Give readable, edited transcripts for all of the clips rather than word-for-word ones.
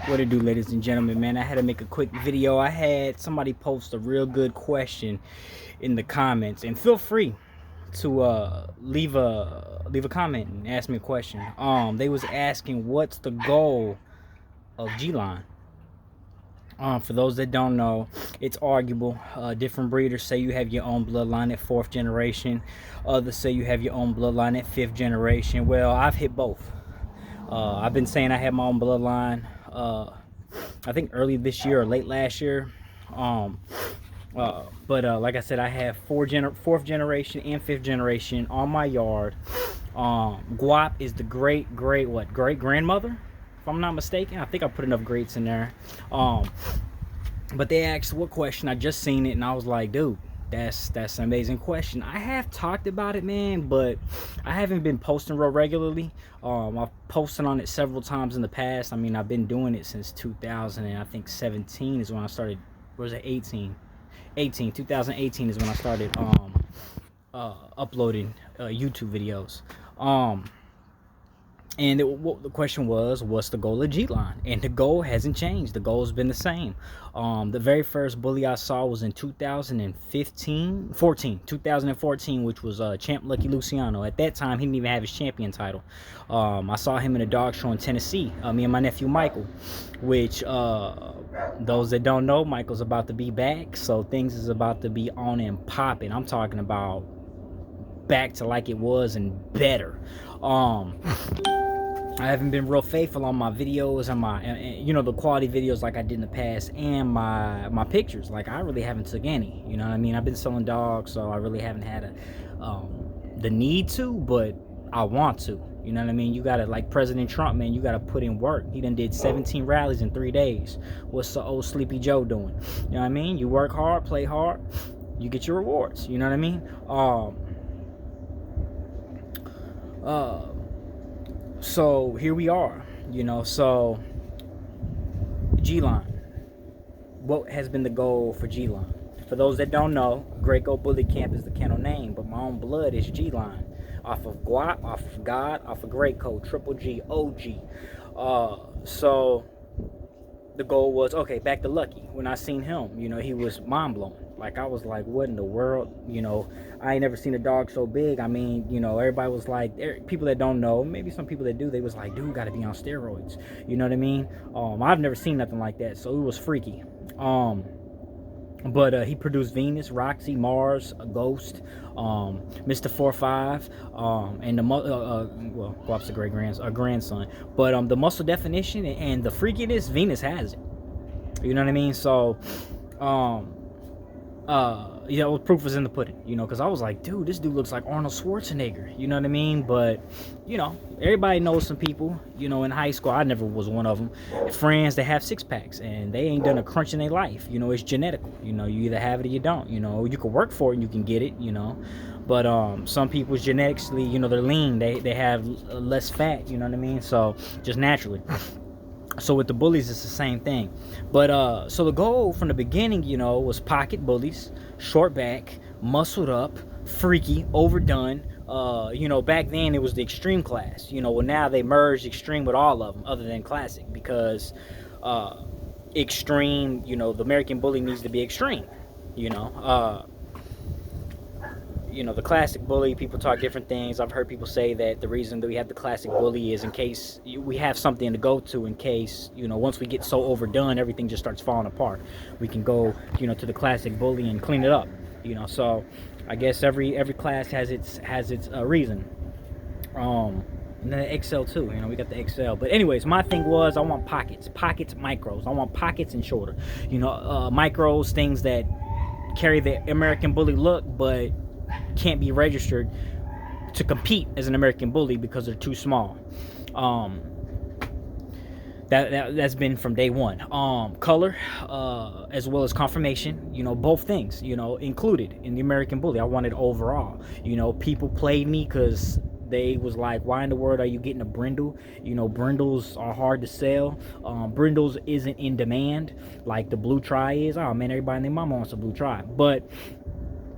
What it do, ladies and gentlemen, man? I had to make a quick video. I had somebody post a real good question in the comments, and feel free to leave a comment and ask me a question. They was asking what's the goal of G-Line. For those that don't know, it's arguable. Different breeders say you have your own bloodline at 4th generation. Others say you have your own bloodline at 5th generation. Well, I've hit both. I've been saying I have my own bloodline. I think early this year or late last year. But like I said, I have 4th generation and 5th generation on my yard. Guap is the great grandmother, if I'm not mistaken. I think I put enough greats in there. But they asked what question. I just seen it and I was like, dude, that's an amazing question. I have talked about it, man, but I haven't been posting real regularly. I've posted on it several times in the past. I mean, I've been doing it since 2000 and I think 17 is when I started. Or was it 18? 2018 is when I started uploading YouTube videos. And the question was, what's the goal of G-Line? And the goal hasn't changed. The goal has been the same. The very first bully I saw was in 2014, which was Champ Lucky Luciano. At that time, he didn't even have his champion title. I saw him in a dog show in Tennessee, me and my nephew Michael, which those that don't know, Michael's about to be back. So things is about to be on and popping. I'm talking about back to like it was and better. I haven't been real faithful on my videos and my, the quality videos like I did in the past, and my pictures. Like, I really haven't took any, you know what I mean? I've been selling dogs, so I really haven't had the need to, but I want to, you know what I mean? You gotta, like President Trump, man, you gotta put in work. He done did 17 rallies in 3 days. What's the old Sleepy Joe doing? You know what I mean? You work hard, play hard, you get your rewards, you know what I mean? So here we are, so G-Line. What has been the goal for G-Line? For those that don't know, Great Goat Bully Camp is the kennel name, but my own blood is G-Line. Off of Guap, off of God, off of Great Coat, Triple G, OG. So the goal was, okay, back to Lucky. When I seen him, he was mind-blowing. Like, I was like, what in the world? I ain't never seen a dog so big. I mean, everybody was like, people that don't know, maybe some people that do, they was like, dude, gotta be on steroids. You know what I mean? I've never seen nothing like that, so it was freaky. But he produced Venus, Roxy, Mars, Ghost, Mr. 4-5, and the Guap's a grandson. But the muscle definition and the freakiness, Venus has it. You know what I mean? So, proof was in the pudding, because I was like, dude, this dude looks like Arnold Schwarzenegger, you know what I mean? But, everybody knows some people, in high school. I never was one of them. Friends that have 6-packs, and they ain't done a crunch in their life. It's genetical. You either have it or you don't. You can work for it and you can get it, But some people's genetically, they're lean. They have less fat, you know what I mean? So, just naturally. So with the bullies, it's the same thing. But so the goal from the beginning, was pocket bullies, short back, muscled up, freaky, overdone. Back then it was the extreme class. Well, now they merged extreme with all of them other than classic, because extreme, the American bully needs to be extreme. The classic bully, people talk different things. I've heard people say that the reason that we have the classic bully is in case we have something to go to, in case, once we get so overdone, everything just starts falling apart. We can go, to the classic bully and clean it up, So I guess every class has its reason. And then the XL too, we got the XL. But anyways, my thing was, I want pockets, micros. I want pockets and shorter. Micros, things that carry the American bully look, but can't be registered to compete as an American bully because they're too small. That's been from day one. Color, as well as conformation, both things, included in the American bully. I wanted overall. People played me because they was like, why in the world are you getting a brindle? Brindles are hard to sell. Brindles isn't in demand like the blue tri is. Oh man, everybody and their mama wants a blue tri. But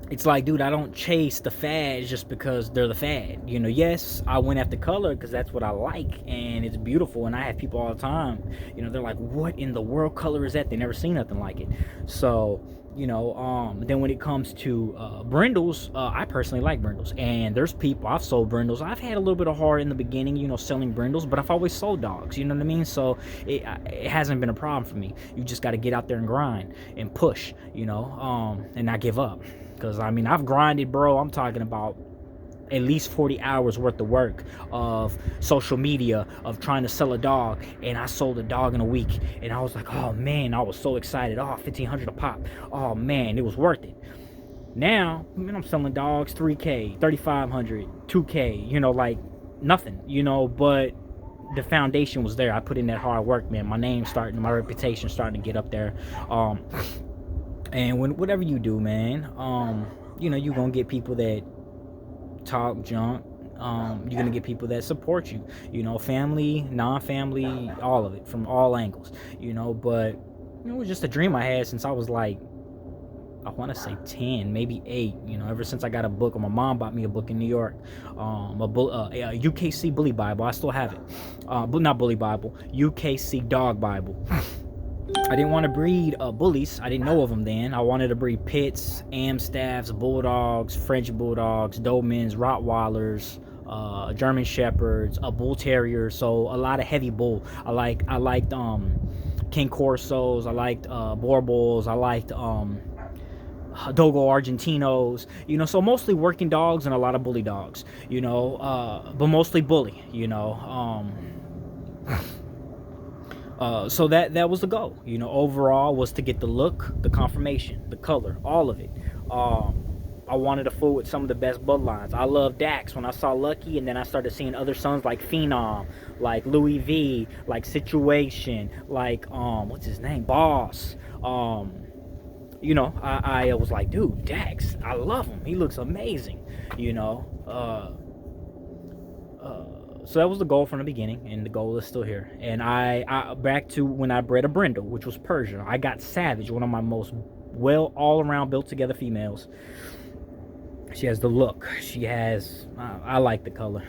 it's like, dude, I don't chase the fads just because they're the fad. Yes, I went after color because that's what I like and it's beautiful. And I have people all the time, they're like, what in the world color is that? They never seen nothing like it. So, then when it comes to brindles, I personally like brindles. And there's people, I've sold brindles. I've had a little bit of hard in the beginning, selling brindles, but I've always sold dogs, you know what I mean? So it hasn't been a problem for me. You just got to get out there and grind and push, and not give up. Because, I've grinded, bro. I'm talking about at least 40 hours worth of work of social media, of trying to sell a dog. And I sold a dog in a week. And I was like, oh, man, I was so excited. Oh, $1,500 a pop. Oh, man, it was worth it. Now, I'm selling dogs $3K, $3,500, $2K, like nothing, but the foundation was there. I put in that hard work, man. My my reputation starting to get up there. And whatever you do, man, you're gonna get people that talk junk. You're gonna get people that support you. Family, non-family, all of it from all angles. But it was just a dream I had since I was like, I want to say 10, maybe 8. Ever since I got a book, or my mom bought me a book in New York, a UKC Bully Bible. I still have it, but not Bully Bible, UKC Dog Bible. I didn't want to breed bullies. I didn't know of them then. I wanted to breed pits, Amstaffs, bulldogs, French bulldogs, Dobermans, Rottweilers, German shepherds, a bull terrier. So a lot of heavy bull. I liked King Corsos. I liked Boer bulls. I liked Dogo Argentinos, so mostly working dogs and a lot of bully dogs, but mostly bully, so that was the goal, overall was to get the look, the conformation, the color, all of it. I wanted a fool with some of the best bloodlines. I love Dax when I saw Lucky, and then I started seeing other sons like Phenom, like Louis V, like Situation, like what's his name, Boss. I was like, dude, Dax, I love him. He looks amazing, So that was the goal from the beginning, and the goal is still here. And I back to when I bred a brindle, which was Persian. I got Savage, one of my most all-around built-together females. She has the look. She has, I like the color.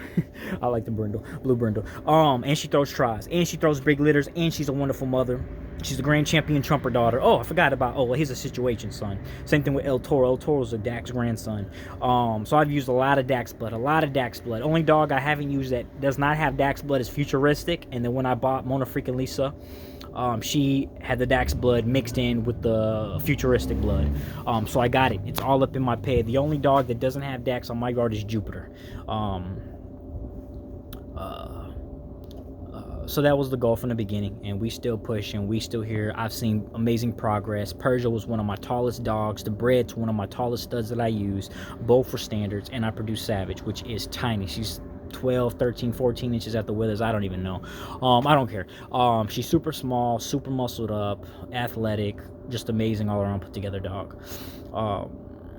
I like the brindle, blue brindle. And she throws tries, and she throws big litters, and she's a wonderful mother. She's a grand champion trumper daughter. Oh, I forgot about, well, he's a Situation son. Same thing with El Toro. El Toro's a Dax grandson. So I've used a lot of Dax blood, Only dog I haven't used that does not have Dax blood is Futuristic. And then when I bought Mona freaking Lisa, she had the Dax blood mixed in with the Futuristic blood. So I got it. It's all up in my pay. The only dog that doesn't have Dax on my yard is Jupiter. So that was the goal from the beginning, and we still push, and we still here. I've seen amazing progress. Persia was one of my tallest dogs. The Bred's one of my tallest studs that I use, both for standards, and I produce Savage, which is tiny. She's 12, 13, 14 inches at the withers. I don't even know. I don't care. She's super small, super muscled up, athletic, just amazing all around put together dog.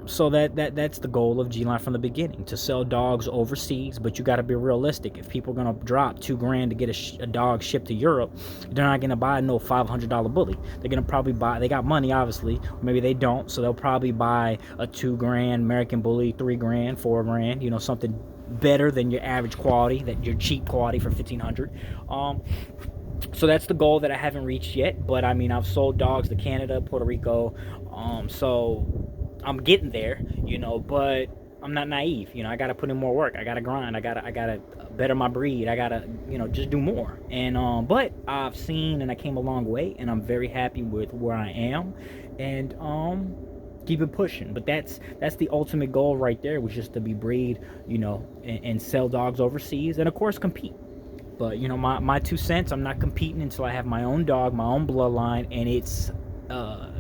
So that's the goal of G-Line from the beginning, to sell dogs overseas. But you got to be realistic. If people are gonna drop $2,000 to get a dog shipped to Europe, they're not gonna buy no $500 bully. They're gonna probably buy, they got money obviously, or maybe they don't, so they'll probably buy a $2,000 American bully, $3,000, $4,000, something better than your average quality, that your cheap quality for $1,500. So that's the goal that I haven't reached yet. But I've sold dogs to Canada, Puerto Rico, so I'm getting there, but I'm not naive. I got to put in more work. I got to grind. I got to better my breed. I got to, just do more. And, but I've seen, and I came a long way, and I'm very happy with where I am, and, keep it pushing. But that's the ultimate goal right there, was just to be breed, and sell dogs overseas, and of course compete. But, my 2 cents, I'm not competing until I have my own dog, my own bloodline, and it's,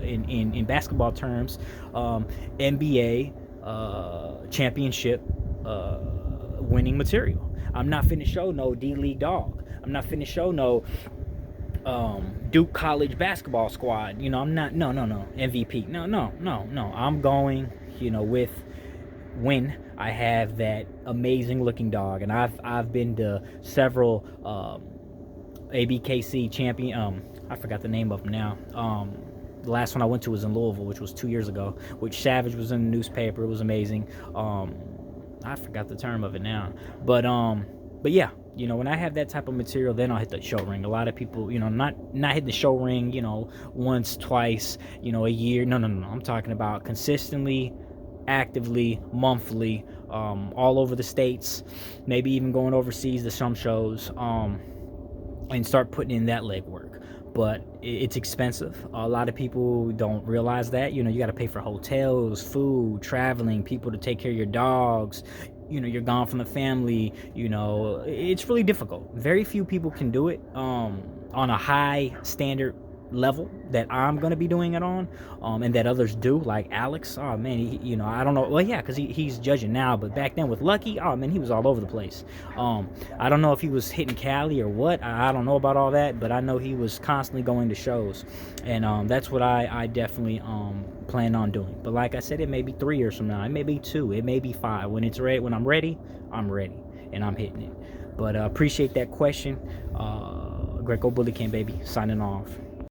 in basketball terms, NBA championship winning material. I'm not finna show no D-League dog. I'm not finna show no Duke College basketball squad. I'm not, no, MVP. No. I'm going, with when I have that amazing looking dog. And I've been to several ABKC champion, I forgot the name of them now. The last one I went to was in Louisville, which was 2 years ago, which Savage was in the newspaper. It was amazing. I forgot the term of it now, but yeah, when I have that type of material, then I'll hit the show ring. A lot of people, not hit the show ring, once, twice, a year. No. I'm talking about consistently, actively, monthly, all over the states, maybe even going overseas to some shows, and start putting in that legwork. But it's expensive. A lot of people don't realize that. You got to pay for hotels, food, traveling, people to take care of your dogs. You're gone from the family. It's really difficult. Very few people can do it on a high standard level that I'm gonna be doing it on, and that others do, like Alex. Oh man, I don't know. Well, yeah, because he's judging now, but back then with Lucky, oh man, he was all over the place. I don't know if he was hitting Cali or what. I don't know about all that, but I know he was constantly going to shows, and that's what I definitely plan on doing. But like I said, it may be 3 years from now, it may be 2, it may be 5. When it's ready, when I'm ready, and I'm hitting it. But appreciate that question. Greco Bully King, baby, signing off.